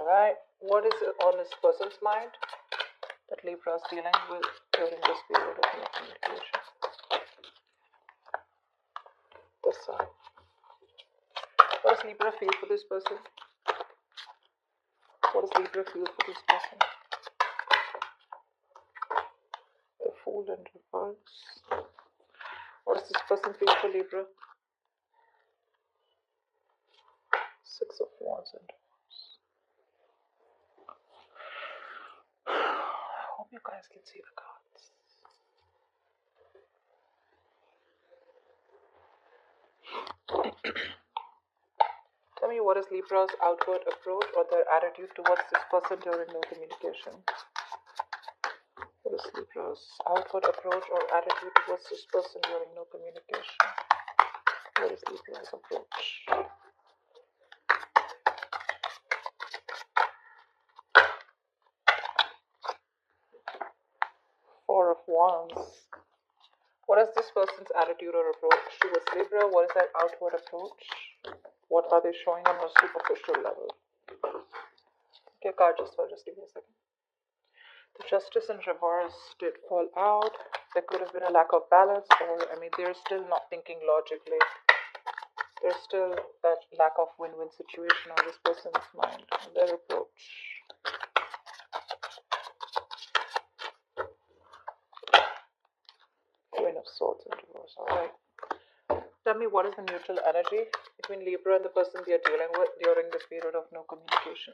Alright, what is on this person's mind that Libra is dealing with during this period of no communication? This side. What does Libra feel for this person? What does Libra feel for this person? The Fool in reverse. What does this person feel for Libra? Six of Wands in reverse. I hope you guys can see the cards. Tell me, what is Libra's outward approach or their attitude towards this person during no communication? What is Libra's outward approach or attitude towards this person during no communication? What is Libra's approach? Four of Wands. What is this person's attitude or approach towards Libra? What is their outward approach? What are they showing on a superficial level? Okay, card just give me a second. The Justice in reverse did fall out. There could have been a lack of balance, or they're still not thinking logically. There's still that lack of win-win situation on this person's mind and their approach. Queen of Swords in reverse, alright. Tell me, what is the neutral energy between Libra and the person they are dealing with during this period of no communication?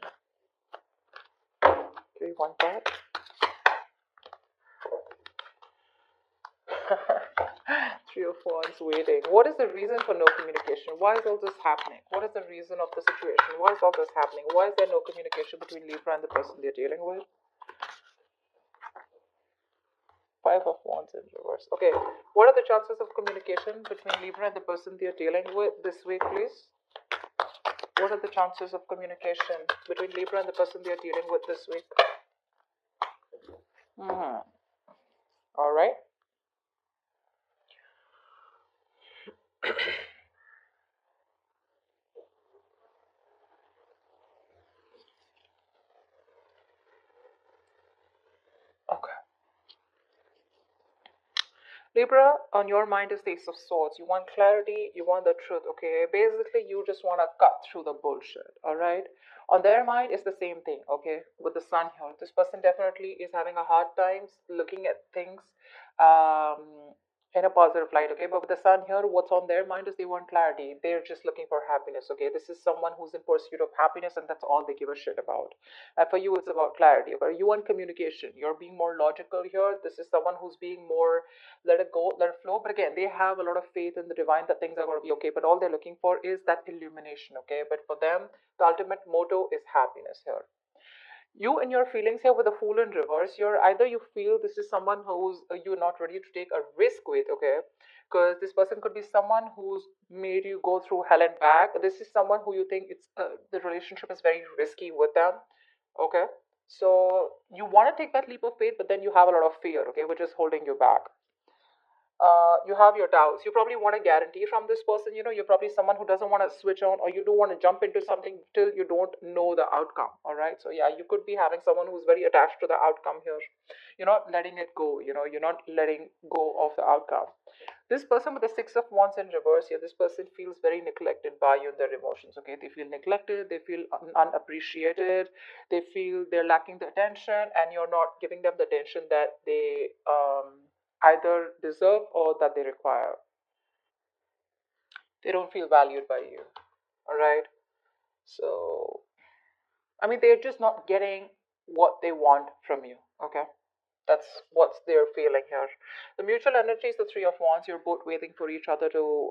Do you want that? Three of Wands waiting. What is the reason for no communication? Why is all this happening? What is the reason of the situation? Why is all this happening? Why is there no communication between Libra and the person they're dealing with? Five of Wands in reverse. Okay, what are the chances of communication between Libra and the person they're dealing with this week, please? What are the chances of communication between Libra and the person they're dealing with this week? Alright. Okay. Libra, on your mind is the Ace of Swords. You want clarity, you want the truth, okay? Basically, you just want to cut through the bullshit, alright? On their mind is the same thing, okay? With the Sun here. This person definitely is having a hard time looking at things in a positive light, okay? But with the Sun here, what's on their mind is they want clarity. They're just looking for happiness, okay? This is someone who's in pursuit of happiness, and that's all they give a shit about. And for you, it's about clarity, okay? You want communication. You're being more logical here. This is someone who's being more let it go, let it flow. But again, they have a lot of faith in the divine that things are going to be okay. But all they're looking for is that illumination, okay? But for them, the ultimate motto is happiness here. You and your feelings here with the Fool in reverse, either you feel this is someone who's you're not ready to take a risk with, okay? Because this person could be someone who's made you go through hell and back. This is someone who you think it's the relationship is very risky with them, okay? So you want to take that leap of faith, but then you have a lot of fear, okay, which is holding you back. You have your doubts. You probably want a guarantee from this person. You're probably someone who doesn't want to switch on, or you don't want to jump into something till you don't know the outcome. All right. So yeah, you could be having someone who's very attached to the outcome here. You're not letting it go. You're not letting go of the outcome. This person with the Six of Wands in reverse here, this person feels very neglected by you in their emotions. Okay, they feel neglected. They feel unappreciated. They feel they're lacking the attention, and you're not giving them the attention that they either deserve or that they require. They don't feel valued by you. Alright? So, they're just not getting what they want from you. Okay? That's what they're feeling here. The mutual energy is the Three of Wands. You're both waiting for each other to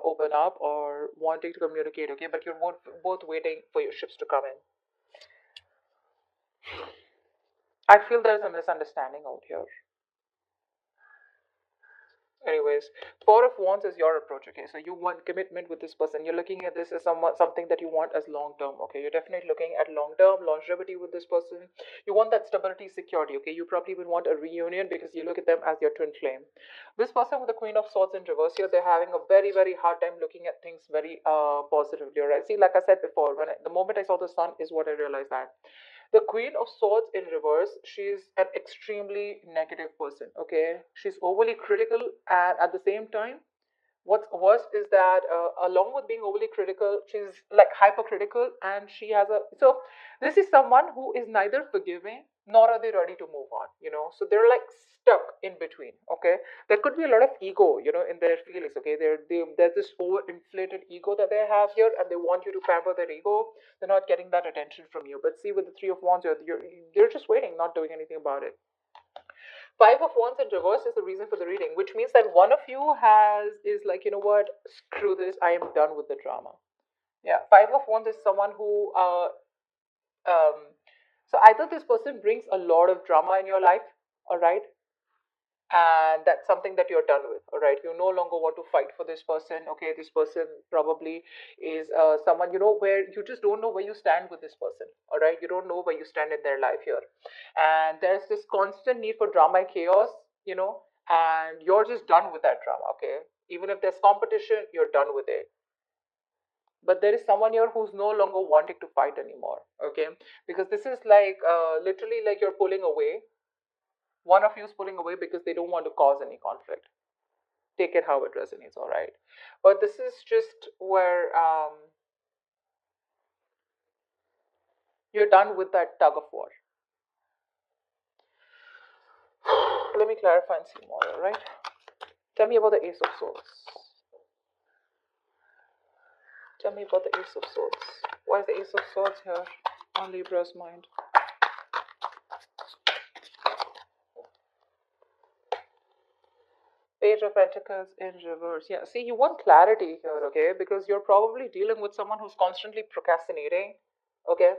open up or wanting to communicate, okay? But you're both waiting for your ships to come in. I feel there's a misunderstanding out here. Anyways, Four of Wands is your approach, okay? So you want commitment with this person. You're looking at this as something that you want as long term, okay? You're definitely looking at long term longevity with this person. You want that stability, security, okay? You probably even want a reunion because you look at them as your twin flame. This person with the Queen of Swords in reverse here, they're having a very, very hard time looking at things very positively, right? See, like I said before, the moment I saw the sun is what I realized that. The Queen of Swords in reverse, she's an extremely negative person, okay? She's overly critical, and at the same time, what's worse is that along with being overly critical, she's like hypercritical, and she has a so this is someone who is neither forgiving nor are they ready to move on, so they're like stuck in between, okay? There could be a lot of ego, in their feelings, okay? There's this overinflated ego that they have here, and they want you to pamper their ego. They're not getting that attention from you. But see, with the Three of Wands, they're just waiting, not doing anything about it. Five of Wands in reverse is the reason for the reading, which means that one of you is like, you know what, screw this, I am done with the drama. Yeah, Five of Wands is someone who, so either this person brings a lot of drama in your life, all right, and that's something that you're done with, all right? You no longer want to fight for this person, okay? This person probably is someone, where you just don't know where you stand with this person, all right? You don't know where you stand in their life here, and there's this constant need for drama and chaos, and you're just done with that drama, okay? Even if there's competition, you're done with it. But there is someone here who's no longer wanting to fight anymore, okay? Because this is like literally like you're pulling away. One of you is pulling away because they don't want to cause any conflict. Take it how it resonates, all right? But this is just where you're done with that tug of war. Let me clarify and see more, all right? Tell me about the Ace of Swords. Tell me about the Ace of Swords. Why is the Ace of Swords here on Libra's mind? Page of Pentacles in reverse. Yeah, see, you want clarity here, okay? Because you're probably dealing with someone who's constantly procrastinating, okay?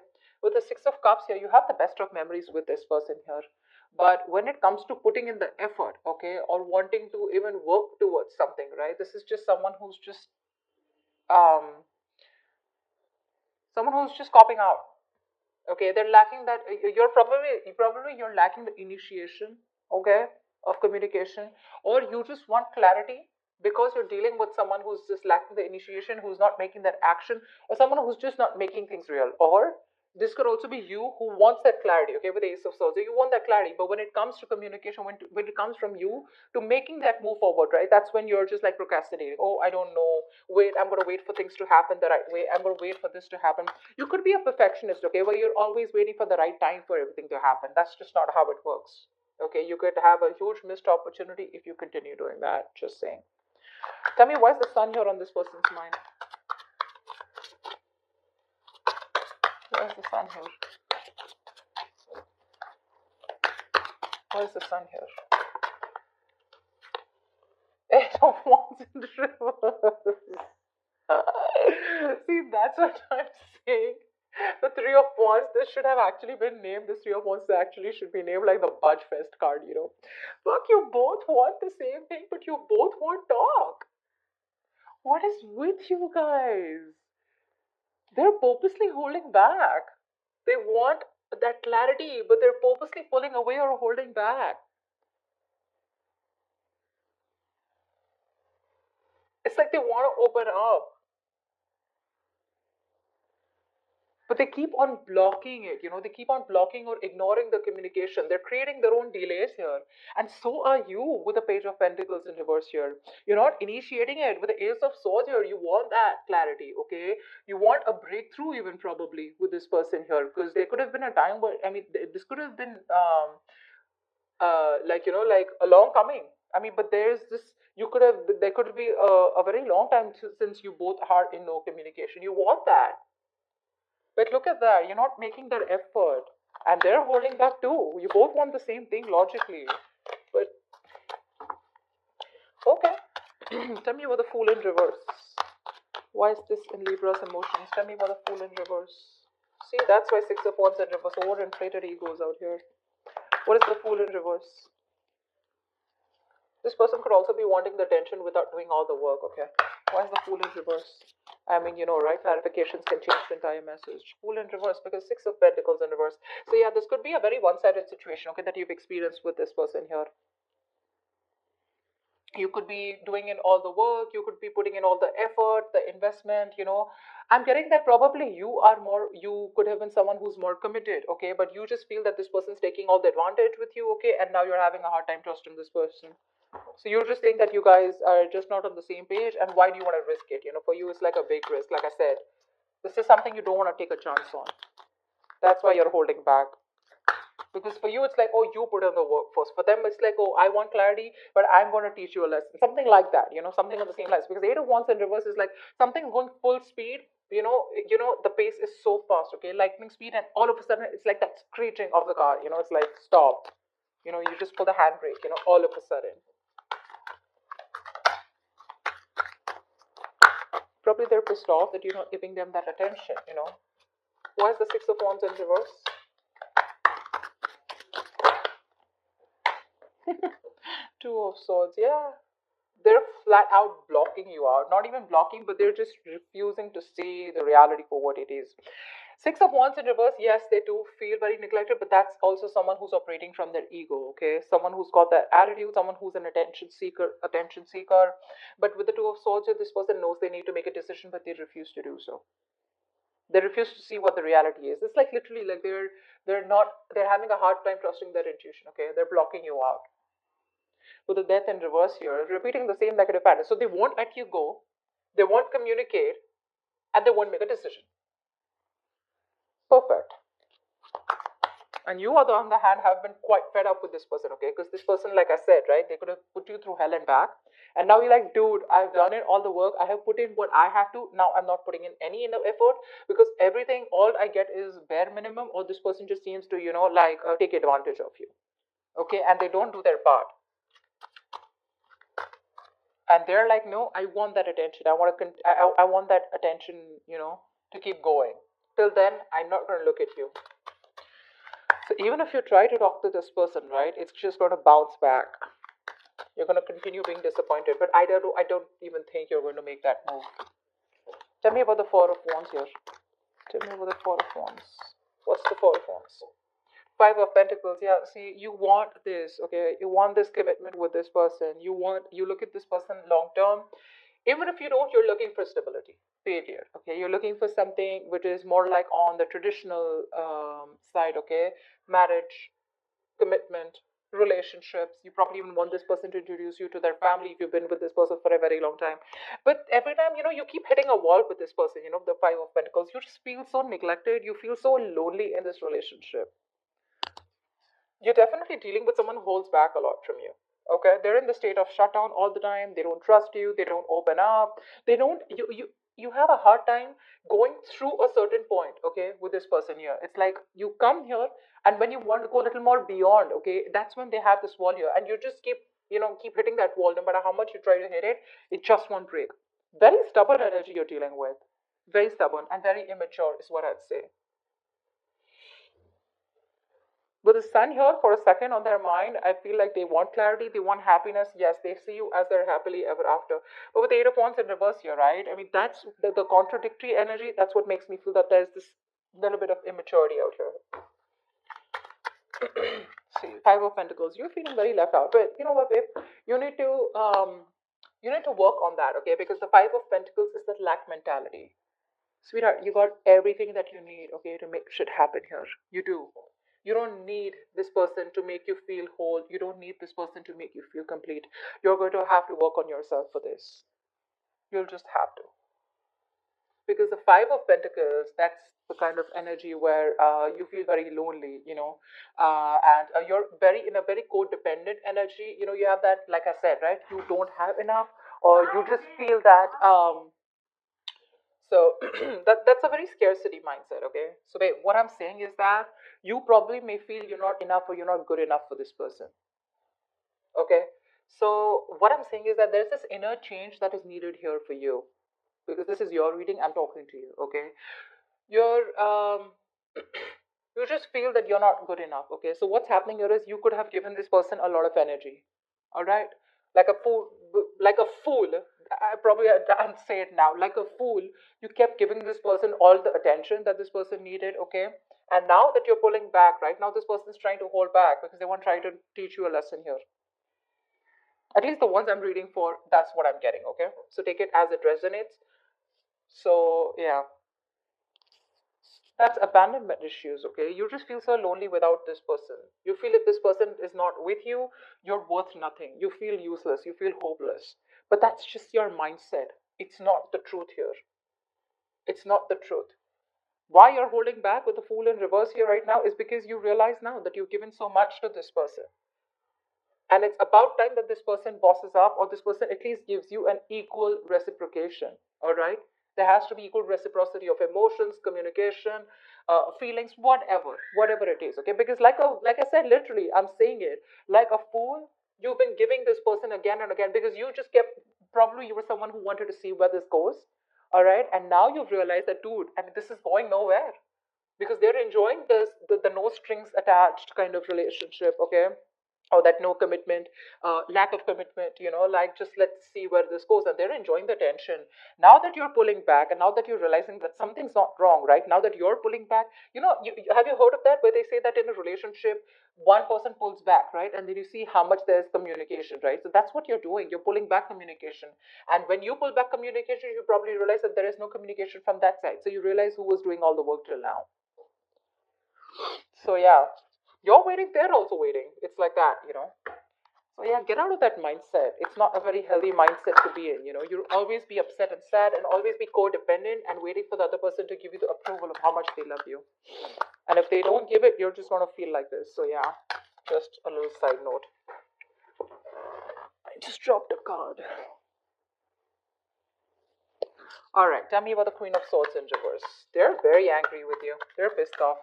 With the Six of Cups here, you have the best of memories with this person here. But when it comes to putting in the effort, okay, or wanting to even work towards something, right? This is just someone who's just copping out. Okay, they're lacking that. You're lacking the initiation, okay, of communication, or you just want clarity because you're dealing with someone who's just lacking the initiation, who's not making that action, or someone who's just not making things real. Or this could also be you who wants that clarity, okay, with the Ace of Swords. So you want that clarity, but when it comes to communication, when it comes from you to making that move forward, right, that's when you're just like procrastinating. Oh, I don't know. Wait, I'm gonna wait for things to happen the right way. I'm gonna wait for this to happen. You could be a perfectionist, okay, where you're always waiting for the right time for everything to happen. That's just not how it works. Okay, you could have a huge missed opportunity if you continue doing that. Just saying. Tell me, why is the sun here on this person's mind? Why is the sun here? Why is the sun here? Eight of Wands in reverse. See, that's what I'm saying. The Three of Wands, this should have actually been named, this Three of Wands actually should be named like the Budge Fest card, Fuck, you both want the same thing, but you both want talk. What is with you guys? They're purposely holding back. They want that clarity, but they're purposely pulling away or holding back. It's like they want to open up, but they keep on blocking it. They keep on blocking or ignoring the communication. They're creating their own delays here, and so are you with the Page of Pentacles in reverse here. You're not initiating it. With the Ace of Swords here, you want that clarity, okay? You want a breakthrough even probably with this person here, because there could have been a time where, this could have been like a long coming. But there's this, there could be a very long time since you both are in no communication. You want that, but look at that, you're not making that effort, and they're holding back too. You both want the same thing logically, but okay. Tell me about the Fool in reverse. Why is this in Libra's emotions? Tell me about the Fool in reverse. See, that's why Six of Wands in reverse. Overinflated egos out here. What is the Fool in reverse? This person could also be wanting the attention without doing all the work, okay? Why is the Fool in reverse? I mean, you know, right? Clarifications can change the entire message. Fool in reverse because Six of Pentacles in reverse. So yeah, this could be a very one-sided situation, okay, that you've experienced with this person here. You could be doing in all the work, you could be putting in all the effort, the investment, you know. I'm getting that probably you could have been someone who's more committed, okay, but you just feel that this person's taking all the advantage with you, okay, and now you're having a hard time trusting this person. So you just think that you guys are just not on the same page, and why do you want to risk it? You know, for you it's like a big risk. Like I said, this is something you don't want to take a chance on. That's why you're holding back. Because for you, it's like, oh, you put in the work first. For them, it's like, oh, I want clarity, but I'm going to teach you a lesson. Something like that, you know, something on the same lines. Because Eight of Wands in reverse is like something going full speed. The pace is so fast, okay, lightning speed, and all of a sudden, it's like that screeching of the car. You know, it's like stop. You know, you just pull the handbrake. You know, all of a sudden. Probably they're pissed off that you're not giving them that attention. You know, why is the Six of Wands in reverse? Two of Swords, yeah. They're flat out blocking you out. Not even blocking, but they're just refusing to see the reality for what it is. Six of Wands in reverse, yes, they do feel very neglected, but that's also someone who's operating from their ego, okay? Someone who's got that attitude, someone who's an attention seeker. But with the Two of Swords, this person knows they need to make a decision, but they refuse to do so. They refuse to see what the reality is. It's like literally like they're having a hard time trusting their intuition, okay? They're blocking you out. With the Death in reverse here, repeating the same negative pattern. So they won't let you go, they won't communicate, and they won't make a decision. Perfect. And you, on the other hand, have been quite fed up with this person, okay? Because this person, like I said, right, they could have put you through hell and back. And now you're like, dude, I've done it, all the work. I have put in what I have to. Now I'm not putting in any enough effort because everything, all I get is bare minimum, or this person just seems to, take advantage of you. Okay? And they don't do their part. And they're like, no, I want that attention. I want that attention, to keep going. Till then, I'm not going to look at you. So even if you try to talk to this person, right, it's just going to bounce back. You're going to continue being disappointed. But I don't even think you're going to make that move. Tell me about the Four of Wands here. Tell me about the Four of Wands. What's the Four of Wands? Five of Pentacles. Yeah, see, you want this, okay? You want this commitment with this person. You look at this person long term. Even if you don't, you're looking for stability. Period. Okay, you're looking for something which is more like on the traditional side. Okay, marriage, commitment, relationships. You probably even want this person to introduce you to their family if you've been with this person for a very long time. But every time, you keep hitting a wall with this person, the Five of Pentacles, you just feel so neglected. You feel so lonely in this relationship. You're definitely dealing with someone who holds back a lot from you. Okay, they're in the state of shutdown all the time. They don't trust you. They don't open up. They don't. You have a hard time going through a certain point. Okay, with this person here, it's like you come here, and when you want to go a little more beyond, okay, that's when they have this wall here, and you just keep hitting that wall. No matter how much you try to hit it, it just won't break. Very stubborn energy you're dealing with. Very stubborn and very immature is what I'd say. With the Sun here for a second on their mind, I feel like they want clarity, they want happiness. Yes, they see you as their happily ever after. But with the Eight of Wands in reverse here, right? I mean, that's the contradictory energy. That's what makes me feel that there's this little bit of immaturity out here. See, Five of Pentacles, you're feeling very left out. But you know what, babe? You need to work on that, okay? Because the Five of Pentacles is that lack mentality. Sweetheart, you got everything that you need, okay, to make shit happen here. You do. You don't need this person to make you feel whole. You don't need this person to make you feel complete. You're going to have to work on yourself for this. You'll just have to. Because the Five of Pentacles, that's the kind of energy where you feel very lonely, and you're in a very codependent energy. You have that, like I said, right? You don't have enough, or you just feel that. So that's a very scarcity mindset, okay? So wait, what I'm saying is that you probably may feel you're not enough or you're not good enough for this person. Okay? So what I'm saying is that there's this inner change that is needed here for you. Because this is your reading, I'm talking to you, okay? You're you just feel that you're not good enough, okay? So what's happening here is you could have given this person a lot of energy. Alright? like a fool, like a fool. I'm say it now, like a fool. You kept giving this person all the attention that this person needed, okay? And now that you're pulling back, right now this person is trying to hold back because they want to try to teach you a lesson here. At least the ones I'm reading for, that's what I'm getting, okay? So take it as it resonates. So yeah, that's abandonment issues, okay? You just feel so lonely without this person. You feel if this person is not with you, you're worth nothing. You feel useless. You feel hopeless. But that's just your mindset. It's not the truth here. It's not the truth. Why you're holding back with the fool in reverse here right now is because you realize now that you've given so much to this person. And it's about time that this person bosses up, or this person at least gives you an equal reciprocation. All right? There has to be equal reciprocity of emotions, communication, feelings, whatever it is. Okay? Because like I said, literally, I'm saying it like a fool. You've been giving this person again and again because you just kept. Probably you were someone who wanted to see where this goes. All right, and now you've realized that, dude, I mean, this is going nowhere because they're enjoying this the no strings attached kind of relationship, okay? Or that no commitment, lack of commitment, like just let's see where this goes, and they're enjoying the tension. Now that you're pulling back, and now that you're realizing that something's not wrong, right? Now that you're pulling back, have you heard of that where they say that in a relationship, one person pulls back, right? And then you see how much there's communication, right? So that's what you're doing. You're pulling back communication. And when you pull back communication, you probably realize that there is no communication from that side. So you realize who was doing all the work till now. So yeah, you're waiting, they're also waiting. It's like that. So yeah, get out of that mindset. It's not a very healthy mindset to be in. You'll always be upset and sad and always be codependent and waiting for the other person to give you the approval of how much they love you. And if they don't give it, you're just going to feel like this. So yeah, just a little side note. I just dropped a card. All right, tell me about the Queen of Swords in reverse. They're very angry with you. They're pissed off.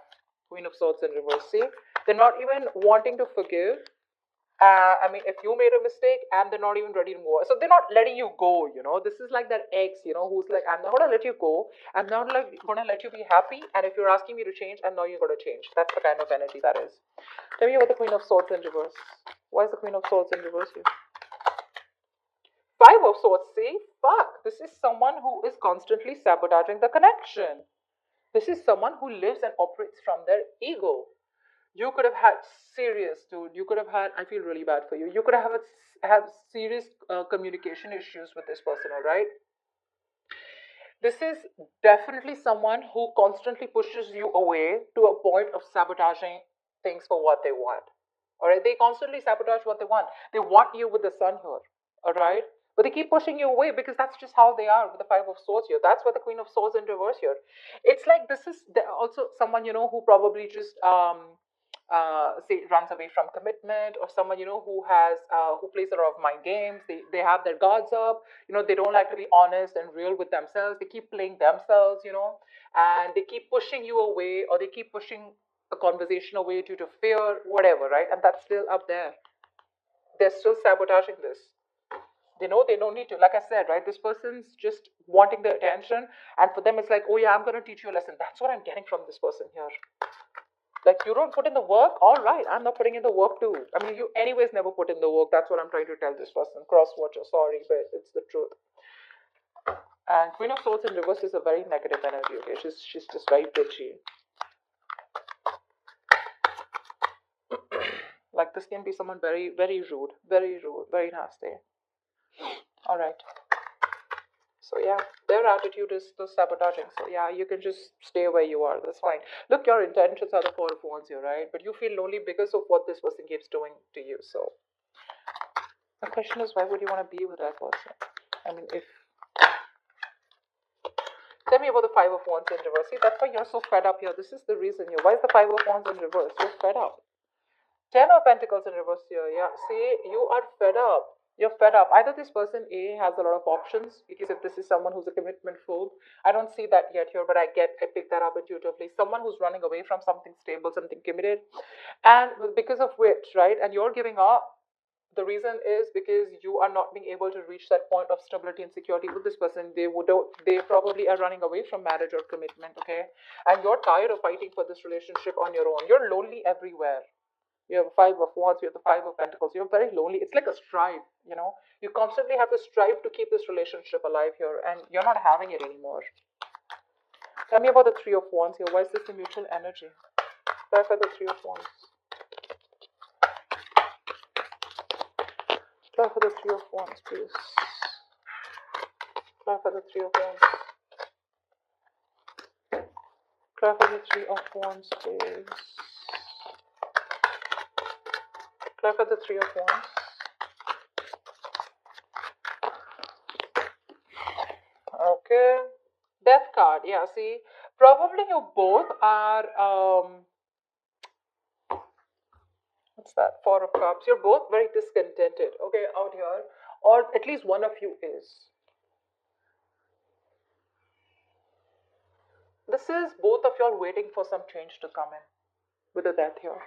Queen of Swords in reverse. See, they're not even wanting to forgive. I mean, if you made a mistake and they're not even ready to move, so they're not letting you go. This is like that ex, who's like, I'm not gonna let you go. I'm not like gonna let you be happy. And if you're asking me to change, I know you're gonna change. That's the kind of energy that is. Tell me about the Queen of Swords in reverse. Why is the Queen of Swords in reverse here? Five of Swords. See, fuck. This is someone who is constantly sabotaging the connection. This is someone who lives and operates from their ego. You could have had serious, dude. You could have had. I feel really bad for you. You could have had serious communication issues with this person. All right. This is definitely someone who constantly pushes you away to a point of sabotaging things for what they want. All right. They constantly sabotage what they want. They want you with the sun here. All right. But they keep pushing you away because that's just how they are with the Five of Swords here. That's why the Queen of Swords in reverse here. It's like this is also someone who probably just say runs away from commitment, or someone who plays a lot of mind games. They have their guards up. They don't like to be honest and real with themselves. They keep playing themselves. And they keep pushing you away, or they keep pushing a conversation away due to fear, whatever, right? And that's still up there. They're still sabotaging this. They know they don't need to. Like I said, right? This person's just wanting the attention, and for them, it's like, oh yeah, I'm gonna teach you a lesson. That's what I'm getting from this person here. Like, you don't put in the work, all right, I'm not putting in the work too. I mean, you anyways never put in the work. That's what I'm trying to tell this person. Cross-watcher, sorry, but it's the truth. And Queen of Swords in reverse is a very negative energy, okay? She's just very bitchy. Like, this can be someone very, very rude, very nasty. All right. So yeah, their attitude is the sabotaging. So yeah, you can just stay where you are. That's fine. Look, your intentions are the Four of Wands here, right? But you feel lonely because of what this person keeps doing to you. So the question is, why would you want to be with that person? I mean, tell me about the Five of Wands in reverse. See, that's why you're so fed up here. This is the reason here. Why is the Five of Wands in reverse? You're fed up. Ten of Pentacles in reverse here. Yeah, see, you are fed up. You're fed up. Either this person A has a lot of options, because if this is someone who's a commitment phobe, I don't see that yet here, but I pick that up intuitively. Someone who's running away from something stable, something committed, and because of which, right? And you're giving up. The reason is because you are not being able to reach that point of stability and security with this person. They probably are running away from marriage or commitment, okay? And you're tired of fighting for this relationship on your own. You're lonely everywhere. You have a Five of Wands, you have the Five of Pentacles. You're very lonely. It's like a strive, you know. You constantly have to strive to keep this relationship alive here, and you're not having it anymore. Tell me about the Three of Wands here. Why is this the mutual energy? Clarify the Three of Wands. Clarify the Three of Wands, please. Clarify the Three of Wands. Clarify the Three of Wands, please. Clarify the Three of Wands. Okay. Death card. Yeah, see, probably you both are, what's that? Four of Cups. You're both very discontented, okay, out here. Or at least one of you is. This is both of y'all waiting for some change to come in with the death here.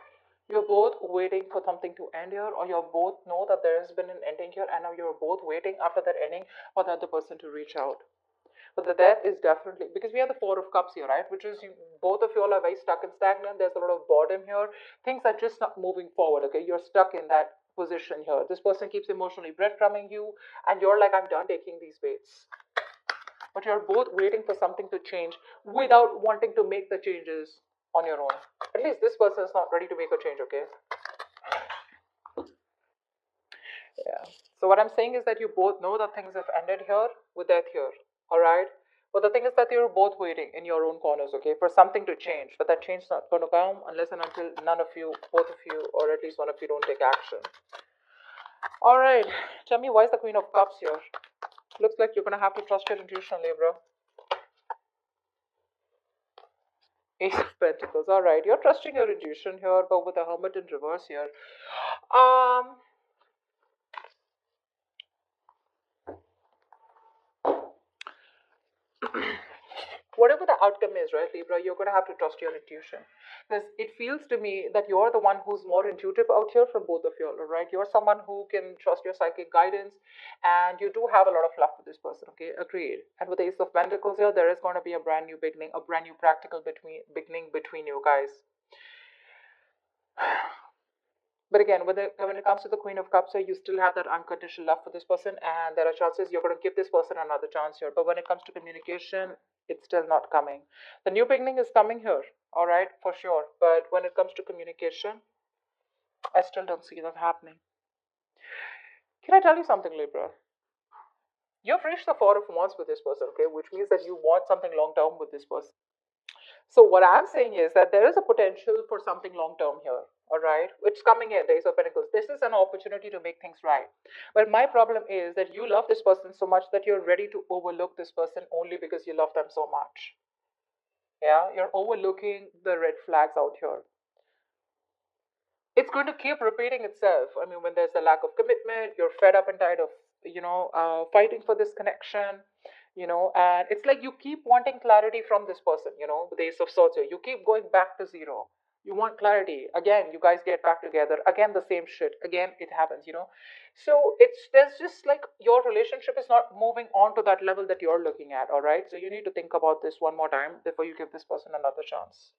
You're both waiting for something to end here, or you both know that there has been an ending here, and now you're both waiting after that ending for the other person to reach out. But the death is definitely, because we have the Four of Cups here, right? Which is both of you all are very stuck and stagnant. There's a lot of boredom here. Things are just not moving forward, okay? You're stuck in that position here. This person keeps emotionally breadcrumbing you, and you're like, I'm done taking these baits. But you're both waiting for something to change without wanting to make the changes on your own. At least this person is not ready to make a change, okay? Yeah. So what I'm saying is that you both know that things have ended here with death here. Alright? But the thing is that you're both waiting in your own corners, okay, for something to change. But that change is not going to come unless and until none of you, both of you, or at least one of you don't take action. Alright. Tell me, why is the Queen of Cups here? Looks like you're going to have to trust your intuition, Libra. Ace of Pentacles. Alright. You're trusting your intuition here, but with the Hermit in reverse here. Whatever the outcome is, right, Libra, you're going to have to trust your intuition. Because it feels to me that you're the one who's more intuitive out here from both of you, all right? You're someone who can trust your psychic guidance, and you do have a lot of love for this person, okay? Agreed. And with the Ace of Pentacles here, there is going to be a brand new beginning, a brand new practical beginning between you guys. But again, when it comes to the Queen of Cups here, you still have that unconditional love for this person, and there are chances you're going to give this person another chance here. But when it comes to communication, it's still not coming. The new beginning is coming here, all right, for sure. But when it comes to communication, I still don't see that happening. Can I tell you something, Libra? You've reached the Four of Wands with this person, okay, which means that you want something long term with this person. So what I'm saying is that there is a potential for something long term here. All right, it's coming in, the Ace of Pentacles. This is an opportunity to make things right. But my problem is that you love this person so much that you're ready to overlook this person only because you love them so much. Yeah, you're overlooking the red flags out here. It's going to keep repeating itself. I mean, when there's a lack of commitment, you're fed up and tired of, fighting for this connection, and it's like you keep wanting clarity from this person, the Ace of Swords here. You keep going back to zero. You want clarity. Again, you guys get back together. Again, the same shit. Again, it happens. So there's just like your relationship is not moving on to that level that you're looking at, all right? So you need to think about this one more time before you give this person another chance.